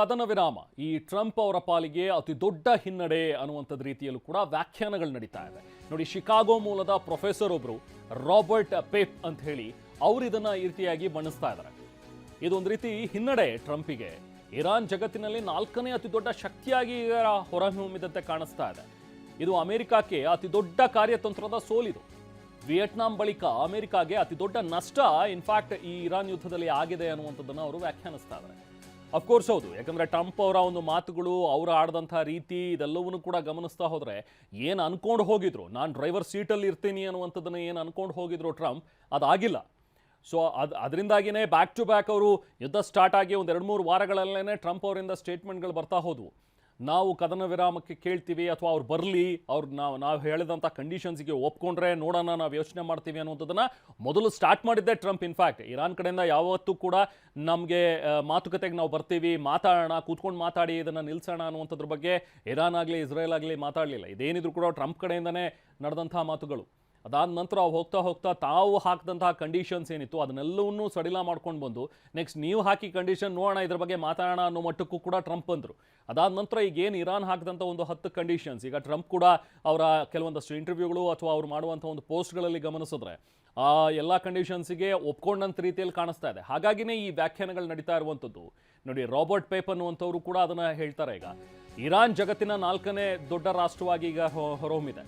ಕದನ ವಿರಾಮ ಈ ಟ್ರಂಪ್ ಅವರ ಪಾಲಿಗೆ ಅತಿ ದೊಡ್ಡ ಹಿನ್ನಡೆ ಅನ್ನುವಂಥದ್ದು ರೀತಿಯಲ್ಲೂ ಕೂಡ ವ್ಯಾಖ್ಯಾನಗಳು ನಡೀತಾ ಇದೆ. ನೋಡಿ, ಶಿಕಾಗೋ ಮೂಲದ ಪ್ರೊಫೆಸರ್ ಒಬ್ರು ರಾಬರ್ಟ್ ಪೇಪ್ ಅಂತ ಹೇಳಿ ಅವರು ಇದನ್ನ ಈ ರೀತಿಯಾಗಿ ಬಣ್ಣಿಸ್ತಾ ಇದ್ದಾರೆ. ಇದೊಂದು ರೀತಿ ಹಿನ್ನಡೆ ಟ್ರಂಪಿಗೆ. ಇರಾನ್ ಜಗತ್ತಿನಲ್ಲಿ 4ನೇ ಅತಿ ದೊಡ್ಡ ಶಕ್ತಿಯಾಗಿ ಹೊರಹೊಮ್ಮಿದಂತೆ ಕಾಣಿಸ್ತಾ ಇದೆ. ಇದು ಅಮೆರಿಕಕ್ಕೆ ಅತಿ ದೊಡ್ಡ ಕಾರ್ಯತಂತ್ರದ ಸೋಲಿದು. ವಿಯೆಟ್ನಾಂ ಬಳಿಕ ಅಮೆರಿಕಾಗೆ ಅತಿ ದೊಡ್ಡ ನಷ್ಟ ಇನ್ಫ್ಯಾಕ್ಟ್ ಈ ಇರಾನ್ ಯುದ್ಧದಲ್ಲಿ ಆಗಿದೆ ಅನ್ನುವಂಥದ್ದನ್ನು ಅವರು ವ್ಯಾಖ್ಯಾನಿಸ್ತಾ ಇದ್ದಾರೆ. ಅಫ್ಕೋರ್ಸ್ ಹೌದು, ಯಾಕಂದ್ರೆ ಟ್ರಂಪ್ ಅವರ ಒಂದು ಮಾತುಗಳು, ಅವರು ಆಡಿದಂಥ ರೀತಿ, ಇದೆಲ್ಲವನ್ನೂ ಕೂಡ ಗಮನಿಸ್ತಾ ಹೋದ್ರೆ ಏನು ಅನ್ಕೊಂಡು ಹೋಗಿದ್ರು, ನಾನು ಡ್ರೈವರ್ ಸೀಟಲ್ಲಿ ಇರ್ತೀನಿ ಅನ್ನುವಂಥದ್ದನ್ನು ಏನು ಅನ್ಕೊಂಡು ಹೋಗಿದ್ರು ಟ್ರಂಪ್, ಅದಾಗಿಲ್ಲ. ಸೊ ಅದರಿಂದಾಗಿಯೇ ಬ್ಯಾಕ್ ಟು ಬ್ಯಾಕ್ ಅವರು ಯುದ್ಧ ಸ್ಟಾರ್ಟ್ ಆಗಿ ಒಂದು 2-3 ವಾರಗಳಲ್ಲೇ ಟ್ರಂಪ್ ಅವರಿಂದ ಸ್ಟೇಟ್ಮೆಂಟ್ಗಳು ಬರ್ತಾ ಹೋದ್ವು. ನಾವು ಕದನ ವಿರಾಮಕ್ಕೆ ಕೇಳ್ತೀವಿ, ಅಥವಾ ಅವ್ರು ಬರಲಿ, ಅವ್ರು ನಾವು ಹೇಳಿದಂಥ ಕಂಡೀಷನ್ಸ್ಗೆ ಒಪ್ಕೊಂಡ್ರೆ ನೋಡೋಣ, ನಾವು ಯೋಚನೆ ಮಾಡ್ತೀವಿ ಅನ್ನುವಂಥದ್ದನ್ನು ಮೊದಲು ಸ್ಟಾರ್ಟ್ ಮಾಡಿದ್ದೆ ಟ್ರಂಪ್. ಇನ್ಫ್ಯಾಕ್ಟ್ ಇರಾನ್ ಕಡೆಯಿಂದ ಯಾವತ್ತೂ ಕೂಡ ನಮಗೆ ಮಾತುಕತೆಗೆ ನಾವು ಬರ್ತೀವಿ, ಮಾತಾಡೋಣ, ಕೂತ್ಕೊಂಡು ಮಾತಾಡಿ ಇದನ್ನು ನಿಲ್ಲಿಸೋಣ ಅನ್ನುವಂಥದ್ರ ಬಗ್ಗೆ ಇರಾನ್ ಆಗಲಿ ಇಸ್ರೇಲ್ ಆಗಲಿ ಮಾತಾಡಲಿಲ್ಲ. ಇದೇನಿದ್ರು ಕೂಡ ಟ್ರಂಪ್ ಕಡೆಯಿಂದನೇ ನಡೆದಂಥ ಮಾತುಗಳು. ಅದಾದ ನಂತರ ಹೋಗ್ತಾ ಹೋಗ್ತಾ ತಾವು ಹಾಕಿದಂತಹ ಕಂಡೀಷನ್ಸ್ ಏನಿತ್ತು ಅದನ್ನೆಲ್ಲವನ್ನೂ ಸಡಿಲ ಮಾಡ್ಕೊಂಡು ಬಂದು ನೆಕ್ಸ್ಟ್ ನೀವು ಹಾಕಿ ಕಂಡೀಷನ್ ನೋಡೋಣ, ಇದ್ರ ಬಗ್ಗೆ ಮಾತಾಡೋಣ ಅನ್ನೋ ಮಟ್ಟಕ್ಕೂ ಕೂಡ ಟ್ರಂಪ್ ಬಂದರು. ಅದಾದ ನಂತರ ಈಗೇನು ಇರಾನ್ ಹಾಕಿದಂಥ ಒಂದು 10 ಕಂಡೀಷನ್ಸ್, ಈಗ ಟ್ರಂಪ್ ಕೂಡ ಅವರ ಕೆಲವೊಂದಷ್ಟು ಇಂಟರ್ವ್ಯೂಗಳು ಅಥವಾ ಅವ್ರು ಮಾಡುವಂಥ ಒಂದು ಪೋಸ್ಟ್ಗಳಲ್ಲಿ ಗಮನಿಸಿದ್ರೆ ಆ ಎಲ್ಲ ಕಂಡೀಷನ್ಸಿಗೆ ಒಪ್ಕೊಂಡಂಥ ರೀತಿಯಲ್ಲಿ ಕಾಣಿಸ್ತಾ ಇದೆ. ಹಾಗಾಗಿನೇ ಈ ವ್ಯಾಖ್ಯಾನಗಳು ನಡೀತಾ ಇರುವಂಥದ್ದು. ನೋಡಿ, ರಾಬರ್ಟ್ ಪೇಪ್ ಅನ್ನುವಂಥವ್ರು ಕೂಡ ಅದನ್ನು ಹೇಳ್ತಾರೆ. ಈಗ ಇರಾನ್ ಜಗತ್ತಿನ 4ನೇ ದೊಡ್ಡ ರಾಷ್ಟ್ರವಾಗಿ ಈಗ ಹೊರಹೊಮ್ಮಿದೆ.